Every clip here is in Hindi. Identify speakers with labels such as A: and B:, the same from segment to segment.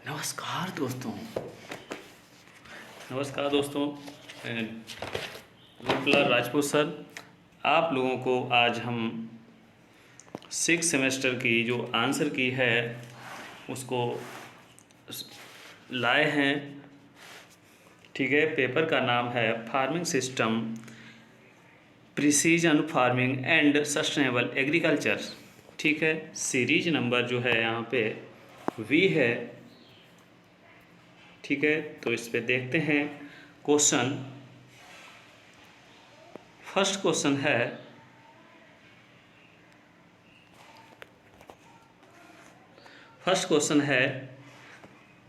A: नमस्कार दोस्तों। नमस्कार दोस्तों। विप्लव राजपूत सर, आप लोगों को आज हम 6 सेमेस्टर की जो आंसर की है उसको लाए हैं। ठीक है, पेपर का नाम है farming system, precision farming and sustainable agriculture. ठीक है, सीरीज नंबर जो है यहाँ पे वी है। ठीक है, तो इस पे देखते हैं क्वेश्चन। फर्स्ट क्वेश्चन है,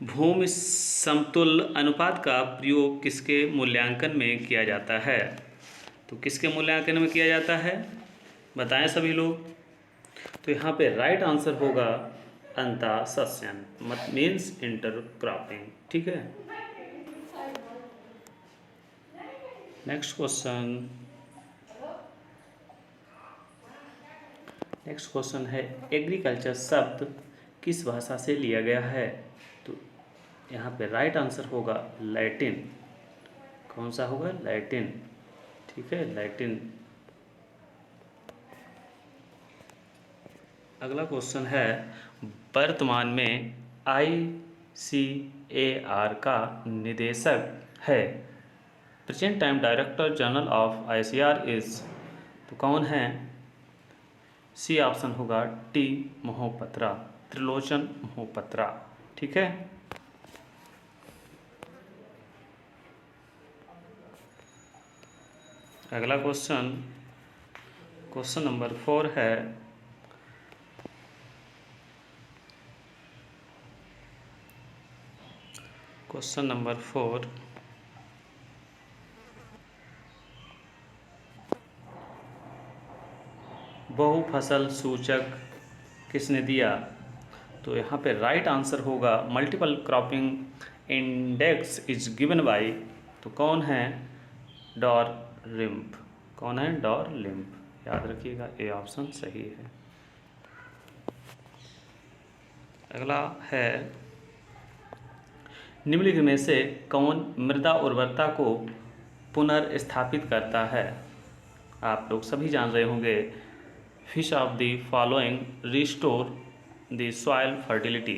A: भूमि समतुल्य अनुपात का प्रयोग किसके मूल्यांकन में किया जाता है? तो किसके मूल्यांकन में किया जाता है बताएं सभी लोग। तो यहाँ पे राइट आंसर होगा अंतःसस्यन, मत मीन्स इंटरक्रॉपिंग। ठीक है, नेक्स्ट क्वेश्चन है, एग्रीकल्चर शब्द किस भाषा से लिया गया है? तो यहाँ पे राइट आंसर होगा लैटिन। कौन सा होगा? लैटिन। ठीक है, लैटिन। अगला क्वेश्चन है, वर्तमान में ICAR का निदेशक है। Present time director general of ICAR is, तो कौन है? सी ऑप्शन होगा T मोहपत्रा, त्रिलोचन मोहपत्रा। ठीक है, अगला क्वेश्चन नंबर 4 है, क्वेश्चन नंबर 4, बहुफसल सूचक किसने दिया? तो यहाँ पे राइट आंसर होगा multiple cropping index is given by, तो कौन है? डॉरलिम्प। कौन है? डॉरलिम्प। याद रखिएगा, ए ऑप्शन सही है। अगला है, निम्नलिखित में से कौन मृदा उर्वरता को पुनर्स्थापित करता है? आप लोग सभी जान रहे होंगे, fish of the following restore the soil fertility.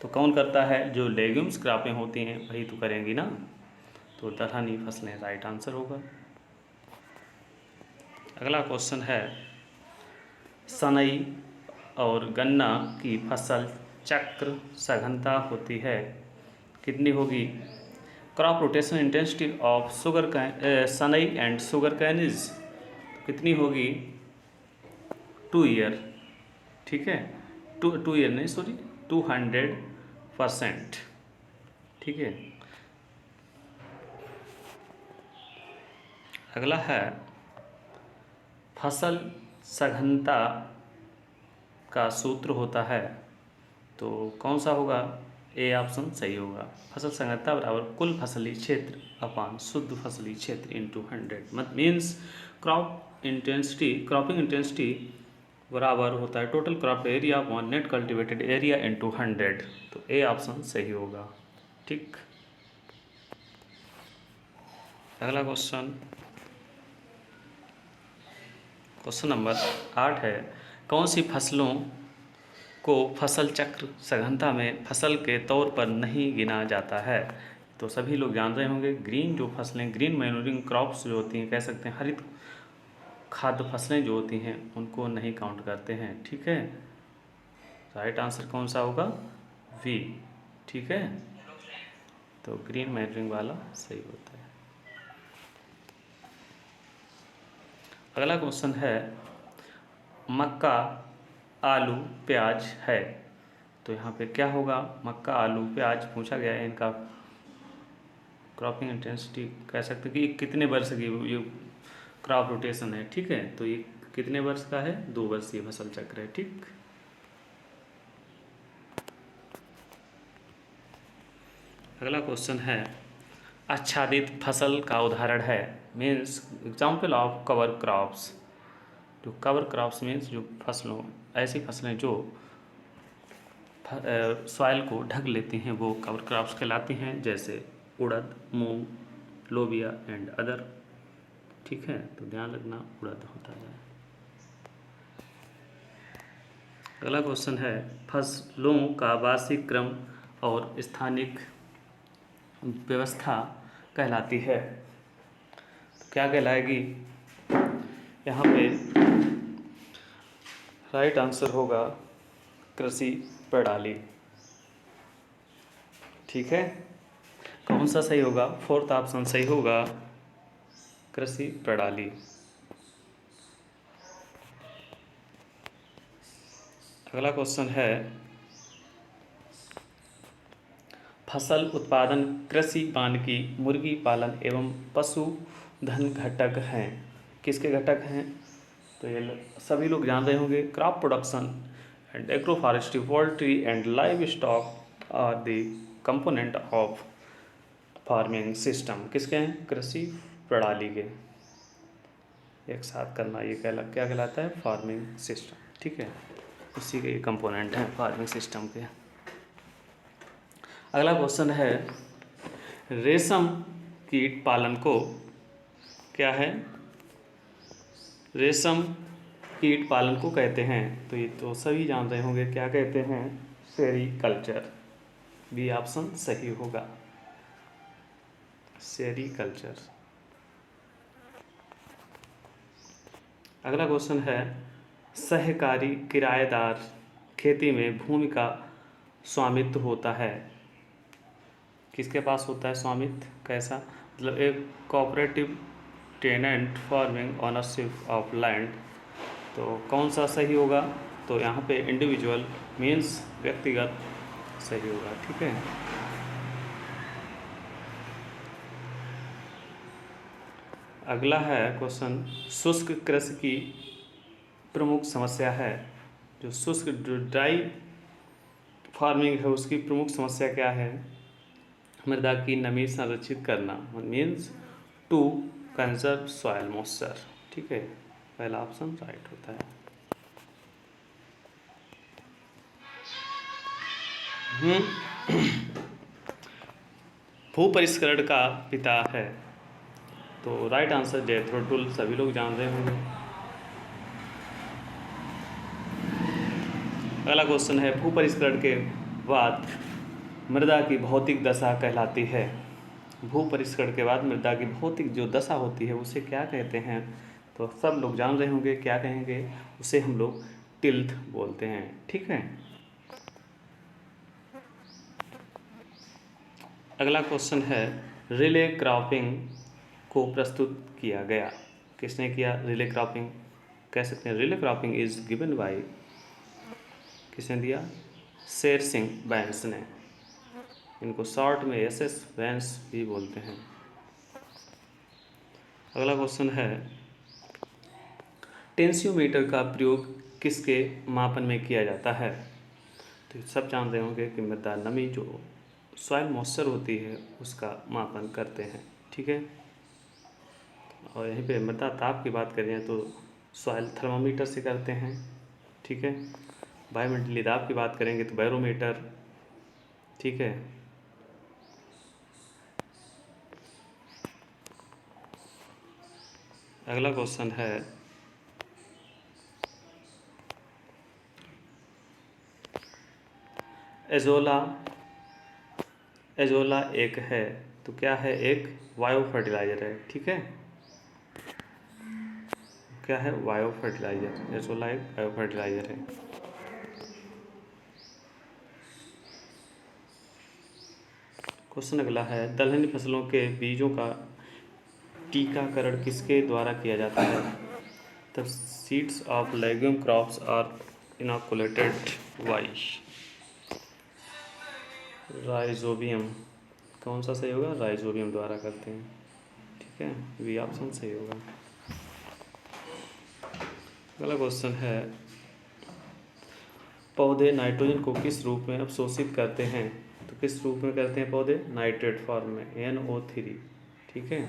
A: तो कौन करता है? जो लेग्यूम्स क्रॉपिंग होती हैं वही तो करेंगी ना। तो दलहनी फसलें राइट आंसर होगा। अगला क्वेश्चन है, सनई और गन्ना की फसल चक्र सघनता होती है कितनी होगी? क्रॉप रोटेशन इंटेंसिटी ऑफ सनई एंड शुगर कैन इज कितनी होगी? 2 ईयर। ठीक है, टू ईयर नहीं, सॉरी, 200%। ठीक है, अगला है, फसल सघनता का सूत्र होता है, तो कौन सा होगा? ए ऑप्शन सही होगा। फसल सघनता बराबर कुल फसली क्षेत्र अपान शुद्ध फसली क्षेत्र इंटू 100, मत मीन्स क्रॉपिंग इंटेंसिटी बराबर होता है total crop area upon net cultivated area into 100। तो ए ऑप्शन सही होगा। ठीक, अगला क्वेश्चन नंबर 8 है, कौन सी फसलों को फसल चक्र सघनता में फसल के तौर पर नहीं गिना जाता है? तो सभी लोग जान रहे होंगे, ग्रीन जो फसलें, ग्रीन मैन्यूरिंग क्रॉप्स जो होती हैं, कह सकते हैं हरित खाद्य फसलें जो होती हैं उनको नहीं काउंट करते हैं। ठीक है, राइट आंसर कौन सा होगा? वी। ठीक है, तो ग्रीन मैन्यूरिंग वाला सही होता है। अगला क्वेश्चन है, मक्का आलू प्याज है, तो यहाँ पे क्या होगा? मक्का आलू प्याज पूछा गया है, इनका क्रॉपिंग इंटेंसिटी कह सकते हैं कि कितने वर्ष की ये क्रॉप रोटेशन है। ठीक है, तो ये कितने वर्ष का है? 2 वर्षीय फसल चक्र है। ठीक, अगला क्वेश्चन है, आच्छादित फसल का उदाहरण है, means example of cover crops. जो कवर क्रॉप्स मीन्स जो फसलों, ऐसी फसलें जो सॉइल को ढक लेती हैं वो कवर क्रॉप्स कहलाती हैं, जैसे उड़द, मूंग, लोबिया एंड अदर। ठीक है, तो ध्यान रखना उड़द होता है। अगला क्वेश्चन है फसलों का वार्षिक क्रम और स्थानिक व्यवस्था कहलाती है, तो क्या कहलाएगी? यहाँ पे राइट आंसर होगा कृषि प्रणाली। ठीक है, कौन सा सही होगा? फोर्थ ऑप्शन सही होगा, कृषि प्रणाली। अगला क्वेश्चन है फसल उत्पादन कृषि वानिकी मुर्गी पालन एवं पशुधन घटक हैं। किसके घटक हैं? तो ये सभी लोग जान रहे होंगे। Crop production and agroforestry, poultry and livestock are the component of farming system. किसके हैं? कृषि प्रणाली के। एक साथ करना, ये क्या कहलाता है? Farming system. ठीक है, उसी के कंपोनेंट हैं फार्मिंग सिस्टम के। अगला क्वेश्चन है रेशम कीट पालन को क्या है? रेशम कीट पालन को कहते हैं, तो ये तो सभी जान रहे होंगे, क्या कहते हैं? सेरीकल्चर। बी ऑप्शन सही होगा, सेरीकल्चर। अगला क्वेश्चन है सहकारी किराएदार खेती में भूमि का स्वामित्व होता है। किसके पास होता है स्वामित्व? कैसा? मतलब एक cooperative tenant farming ownership of land. तो कौन सा सही होगा? तो यहाँ पे इंडिविजुअल मीन्स व्यक्तिगत सही होगा। ठीक है, अगला है क्वेश्चन शुष्क कृषि की प्रमुख समस्या है। जो शुष्क ड्राई फार्मिंग है उसकी प्रमुख समस्या क्या है? मृदा की नमी संरक्षित करना, means to conserve soil moisture. ठीक है, पहला ऑप्शन राइट होता है। भू परिष्करण का पिता है, तो राइट आंसर जेथरो टुल। सभी लोग जान रहे होंगे। अगला क्वेश्चन है भू परिष्करण के बाद मृदा की भौतिक दशा कहलाती है। भू परिष्करण के बाद मृदा की भौतिक जो दशा होती है उसे क्या कहते हैं? तो सब लोग जान रहे होंगे, क्या कहेंगे? उसे हम लोग टिल्थ बोलते हैं। ठीक है, अगला क्वेश्चन है रिले क्रॉपिंग को प्रस्तुत किया गया। किसने किया? रिले क्रॉपिंग कह सकते हैं। Relay cropping is given by, किसने दिया? शेर सिंह बैन्स ने। इनको शॉर्ट में SS बैन्स भी बोलते हैं। अगला क्वेश्चन है टेंसियोमीटर का प्रयोग किसके मापन में किया जाता है? तो सब जान रहे होंगे कि मृदा नमी जो सॉइल मॉइस्चर होती है उसका मापन करते हैं। ठीक है, और यहीं पे मृदा ताप की बात करें तो सॉइल थर्मामीटर से करते हैं। ठीक है, वायुमंडलीय दाब की बात करेंगे तो बैरोमीटर। ठीक है, अगला क्वेश्चन है एजोला एक है, तो क्या है? एक बायो फर्टिलाइजर है। ठीक है, क्या है? Biofertilizer. एजोला एक बायो फर्टिलाइजर है। क्वेश्चन अगला है दलहनी फसलों के बीजों का टीकाकरण किसके द्वारा किया जाता है? The seeds of legume crops are inoculated by rhizobium. कौन सा सही होगा? राइजोबियम द्वारा करते हैं। ठीक है, बी ऑप्शन सही होगा। अगला क्वेश्चन है पौधे नाइट्रोजन को किस रूप में अवशोषित करते हैं? तो किस रूप में करते हैं पौधे? नाइट्रेट फॉर्म में, NO3। ठीक है,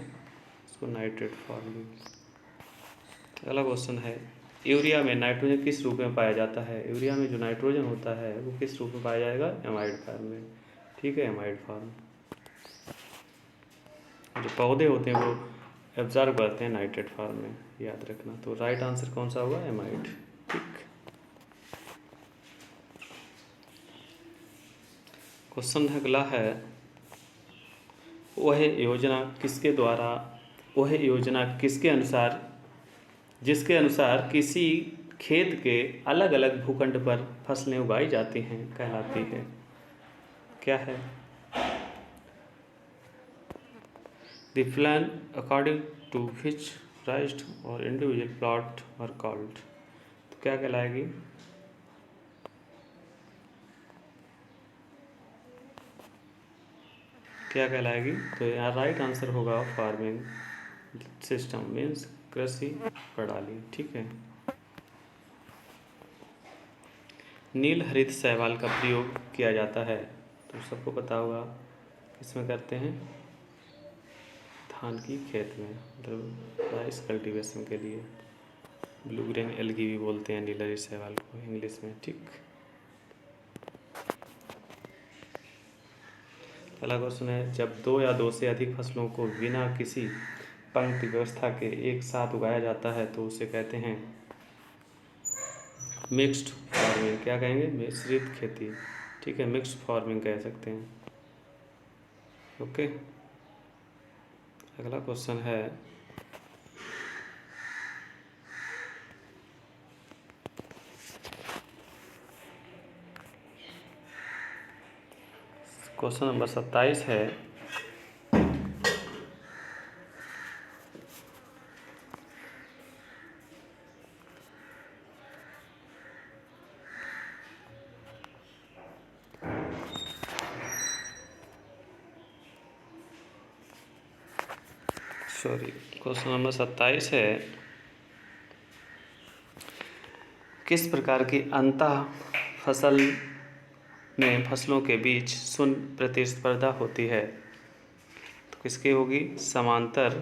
A: इसको नाइट्रेट फॉर्म में। अगला क्वेश्चन है यूरिया में नाइट्रोजन किस रूप में पाया जाता है? यूरिया में जो नाइट्रोजन होता है वो किस रूप में पाया जाएगा? एमाइड फॉर्म में। ठीक है, एमाइड फॉर्म। जो पौधे होते हैं वो एब्जॉर्ब करते हैं नाइट्रेट फॉर्म में, याद रखना। तो राइट आंसर कौन सा होगा? एमाइड। ठीक। क्वेश्चन अगला है, वह योजना किसके अनुसार, जिसके अनुसार किसी खेत के अलग अलग भूखंड पर फसलें उगाई जाती हैं कहलाती है? क्या है? The plan according to which raised और इंडिविजुअल प्लॉट आर कॉल्ड। तो क्या कहलाएगी? क्या कहलाएगी? तो यहाँ राइट आंसर होगा फार्मिंग सिस्टम, मीन्स कृषि प्रणाली। ठीक है। नील हरित शैवाल का प्रयोग किया जाता है, तो सबको पता होगा किसमें करते हैं? धान की खेत में, मतलब राइस कल्टीवेशन के लिए। ब्लू ग्रेन एल्गी भी बोलते हैं नील हरित शैवाल को इंग्लिश में। ठीक। पहला क्वेश्चन है, जब दो या दो से अधिक फसलों को बिना किसी पंक्ति व्यवस्था के एक साथ उगाया जाता है तो उसे कहते हैं मिक्स्ड फार्मिंग। क्या कहेंगे? मिश्रित खेती। ठीक है, मिक्स्ड फार्मिंग कह सकते हैं। ओके। अगला क्वेश्चन है, क्वेश्चन नंबर 27 है, क्वेश्चन नंबर 27 है, किस प्रकार की अंतः फसल में फसलों के बीच शून्य प्रतिस्पर्धा होती है? तो किसकी होगी? समांतर